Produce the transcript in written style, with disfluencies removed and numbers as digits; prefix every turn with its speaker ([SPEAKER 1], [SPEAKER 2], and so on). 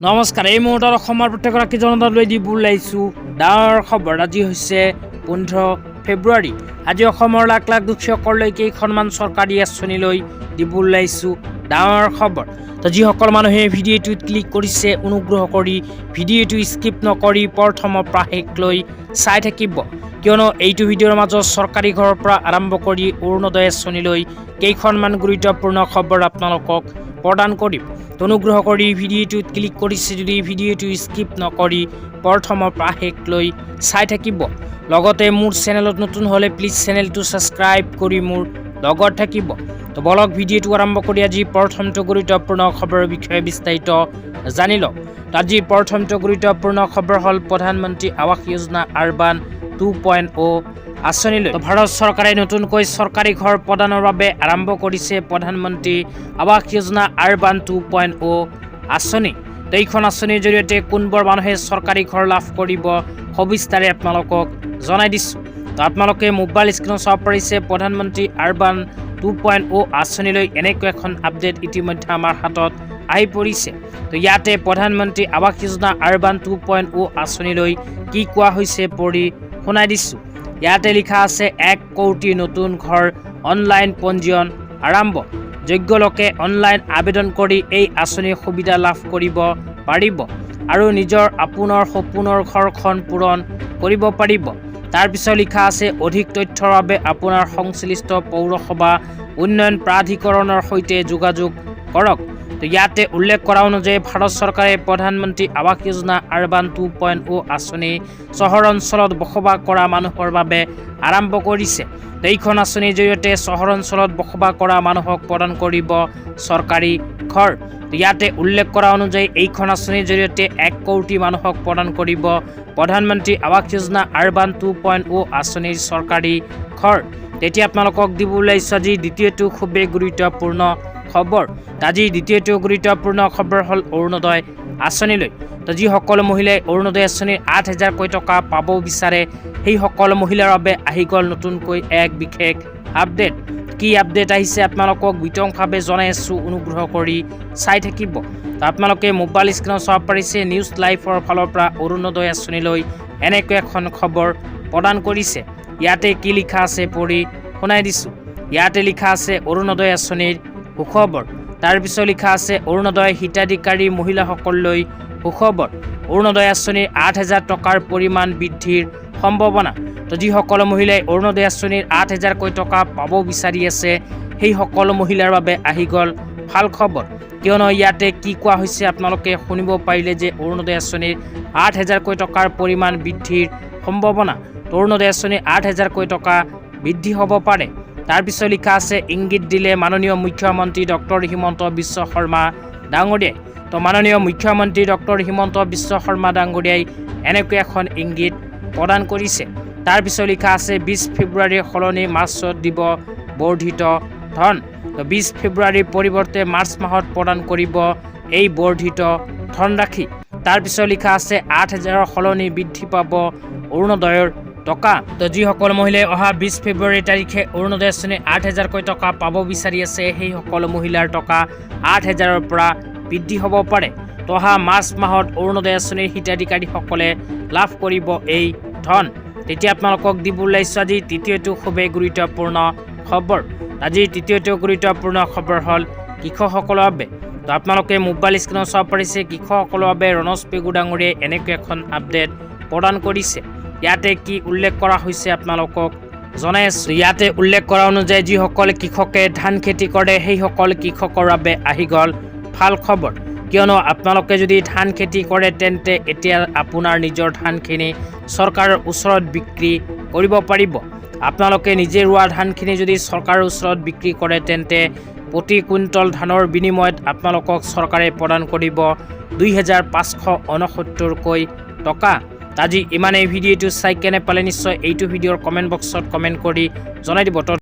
[SPEAKER 1] নমস্কাৰ। এই মুহূৰ্তত অসমৰ প্ৰত্যেকগৰাকী জনতালৈ দিব ওলাইছোঁ ডাঙৰ খবৰ। আজি হৈছে 15 ফেব্ৰুৱাৰী। আজি অসমৰ লাখ লাখ দুখীয়াসকললৈ কেইখনমান চৰকাৰী আঁচনিলৈ দিব ওলাইছোঁ ডাঙৰ খবৰ। তো যিসকল মানুহে ভিডিঅ'টোত ক্লিক কৰিছে অনুগ্ৰহ কৰি ভিডিঅ'টো স্কিপ নকৰি প্ৰথমৰ পৰা শেষলৈ চাই থাকিব, কিয়নো এইটো ভিডিঅ'ৰ মাজত চৰকাৰী ঘৰৰ পৰা আৰম্ভ কৰি অৰুণোদয় আঁচনিলৈ কেইখনমান গুৰুত্বপূৰ্ণ খবৰ আপোনালোকক প্ৰদান কৰিম। অনুগ্ৰহ কৰি ভিডিঅ'টোত ক্লিক কৰিছে যদি ভিডিঅ'টো স্কিপ নকৰি প্ৰথমৰ পৰা শেষলৈ চাই থাকিব। লগতে মোৰ চেনেলত নতুন হ'লে প্লিজ চেনেলটো ছাবস্ক্ৰাইব কৰি মোৰ লগত থাকিব। তো বলক ভিডিঅ'টো আৰম্ভ কৰি আজি প্ৰথমটো গুৰুত্বপূৰ্ণ খবৰৰ বিষয়ে বিস্তাৰিত জানি লওক। আজি প্ৰথমটো গুৰুত্বপূৰ্ণ খবৰ হ'ল প্ৰধানমন্ত্ৰী আৱাস যোজনা আৰবান 2.0 আঁচনিলৈ। ভাৰত চৰকাৰে নতুনকৈ চৰকাৰী ঘৰ প্ৰদানৰ বাবে আৰম্ভ কৰিছে প্ৰধানমন্ত্ৰী আৱাস যোজনা আৰবান 2.0 আঁচনি। এইখন আঁচনিৰ জৰিয়তে কোনবোৰ মানুহে চৰকাৰী ঘৰ লাভ কৰিব সবিস্তাৰে আপোনালোকক জনাই দিছোঁ। তো আপোনালোকে মোবাইল স্ক্ৰীণত চাব পাৰিছে প্ৰধানমন্ত্ৰী আৰবান 2.0 আঁচনিলৈ এনেকৈ এখন আপডেট ইতিমধ্যে আমাৰ হাতত আহি পৰিছে। তো ইয়াতে প্ৰধানমন্ত্ৰী আৱাস যোজনা আৰবান 2.0 আঁচনিলৈ কি কোৱা হৈছে পঢ়ি শুনাই দিছোঁ। ইয়াতে লিখা আছে 1 কোটি নতুন ঘৰ অনলাইন পঞ্জীয়ন আৰম্ভ। যোগ্য লোকে অনলাইন আবেদন কৰি এই আঁচনিৰ সুবিধা লাভ কৰিব পাৰিব আৰু আপোনাৰ সপোনৰ ঘৰখন পূৰণ কৰিব পাৰিব। তাৰপিছত লিখা আছে অধিক তথ্যৰ বাবে আপোনাৰ সংশ্লিষ্ট পৌৰসভা উন্নয়ন প্ৰাধিকৰণৰ সৈতে যোগাযোগ কৰক। তো ইয়াতে উল্লেখ কৰা অনুযায়ী ভাৰত চৰকাৰে প্ৰধানমন্ত্ৰী আৱাস যোজনা আৰবান 2.0 আঁচনি চহৰ অঞ্চলত বসবাস কৰা মানুহৰ বাবে আৰম্ভ কৰিছে। এইখন আঁচনিৰ জৰিয়তে চহৰ অঞ্চলত বসবাস কৰা মানুহক প্ৰদান কৰিব চৰকাৰী ঘৰ। ইয়াতে উল্লেখ কৰা অনুযায়ী এইখন আঁচনিৰ জৰিয়তে 1 কোটি মানুহক প্ৰদান কৰিব প্ৰধানমন্ত্ৰী আৱাস যোজনা আৰবান 2.0 আঁচনিৰ চৰকাৰী ঘৰ। তেতিয়া আপোনালোকক দিব ওলাইছোঁ আজি দ্বিতীয়টো খুবেই গুৰুত্বপূৰ্ণ খবৰ। আজি দ্বিতীয়টো গুৰুত্বপূৰ্ণ খবৰ হ'ল অৰুণোদয় আঁচনিলৈ। তো যিসকল মহিলাই অৰুণোদয় আঁচনিৰ 8,000কৈ টকা পাব বিচাৰে সেই সকলো মহিলাৰ বাবে আহি গ'ল নতুনকৈ এক বিশেষ আপডেট। কি আপডেট আহিছে আপোনালোকক বিতংভাৱে জনাই আছোঁ, অনুগ্ৰহ কৰি চাই থাকিব। তো আপোনালোকে মোবাইল স্ক্ৰীণত চাব পাৰিছে নিউজ লাইভৰ ফালৰ পৰা অৰুণোদয় আঁচনিলৈ এনেকৈ এখন খবৰ প্ৰদান কৰিছে। ইয়াতে কি লিখা আছে পঢ়ি শুনাই দিছোঁ। ইয়াতে লিখা আছে অৰুণোদয় আঁচনিৰ সুখবৰ। তাৰপিছত লিখা আছে অৰুণোদয় হিতাধিকাৰী মহিলাসকললৈ সুখবৰ। অৰুণোদয় আঁচনিৰ 8,000 টকাৰ পৰিমাণ বৃদ্ধিৰ সম্ভাৱনা। তো যিসকল মহিলাই অৰুণোদয় আঁচনিৰ 8,000কৈ টকা পাব বিচাৰি আছে সেই সকলো মহিলাৰ বাবে আহি গ'ল ভাল খবৰ, কিয়নো ইয়াতে কি কোৱা হৈছে আপোনালোকে শুনিব পাৰিলে যে অৰুণোদয় আঁচনিৰ 8,000কৈ টকাৰ পৰিমাণ বৃদ্ধিৰ সম্ভাৱনা। অৰুণোদয় আঁচনিৰ 8,000কৈ টকা বৃদ্ধি হ'ব পাৰে। তাৰপিছত লিখা আছে ইংগিত দিলে মাননীয় মুখ্যমন্ত্ৰী ডক্টৰ হিমন্ত বিশ্ব শৰ্মা ডাঙৰীয়াই। তো মাননীয় মুখ্যমন্ত্ৰী ডক্টৰ হিমন্ত বিশ্ব শৰ্মা ডাঙৰীয়াই এনেকৈ এখন ইংগিত প্ৰদান কৰিছে। তাৰপিছত লিখা আছে 20 ফেব্ৰুৱাৰীৰ সলনি মাৰ্চত দিব বৰ্ধিত ধন। তো 20 ফেব্ৰুৱাৰীৰ পৰিৱৰ্তে মাৰ্চ মাহত প্ৰদান কৰিব এই বৰ্ধিত ধনৰাশি। তাৰপিছত লিখা আছে 8,000ৰ সলনি বৃদ্ধি পাব অৰুণোদয়ৰ টকা। তো যিসকল মহিলাই অহা 20 ফেব্ৰুৱাৰী তাৰিখে অৰুণোদয় আঁচনিৰ 8,000কৈ টকা পাব বিচাৰি আছে সেই সকলো মহিলাৰ টকা 8,000ৰ পৰা বৃদ্ধি হ'ব পাৰে। তো অহা মাৰ্চ মাহত অৰুণোদয় আঁচনিৰ হিতাধিকাৰীসকলে লাভ কৰিব এই ধন। তেতিয়া আপোনালোকক দিব ওলাইছোঁ আজি তৃতীয়টো খুবেই গুৰুত্বপূৰ্ণ খবৰ। আজি তৃতীয়টো গুৰুত্বপূৰ্ণ খবৰ হ'ল কৃষকসকলৰ বাবে। তো আপোনালোকে মোবাইল স্ক্ৰীণত চাব পাৰিছে কৃষকসকলৰ বাবে ৰণোজ পেগু ডাঙৰীয়াই এনেকৈ এখন আপডেট প্ৰদান কৰিছে। ইয়াতে কি উল্লেখ কৰা হৈছে আপোনালোকক জনাই আছোঁ। ইয়াতে উল্লেখ কৰা অনুযায়ী যিসকল কৃষকে ধান খেতি কৰে সেইসকল কৃষকৰ বাবে আহি গ'ল ভাল খবৰ, কিয়নো আপোনালোকে যদি ধান খেতি কৰে তেন্তে এতিয়া আপোনাৰ নিজৰ ধানখিনি চৰকাৰৰ ওচৰত বিক্ৰী কৰিব পাৰিব। আপোনালোকে নিজে ৰোৱা ধানখিনি যদি চৰকাৰৰ ওচৰত বিক্ৰী কৰে তেন্তে প্ৰতি কুইণ্টল ধানৰ বিনিময়ত আপোনালোকক চৰকাৰে প্ৰদান কৰিব 2,569কৈ টকা। আজি ইমানেই। ভিডিঅ'টো চাই কেনে পালে নিশ্চয় এইটো ভিডিঅ'ৰ কমেণ্ট বক্সত কমেণ্ট কৰি জনাই দিব।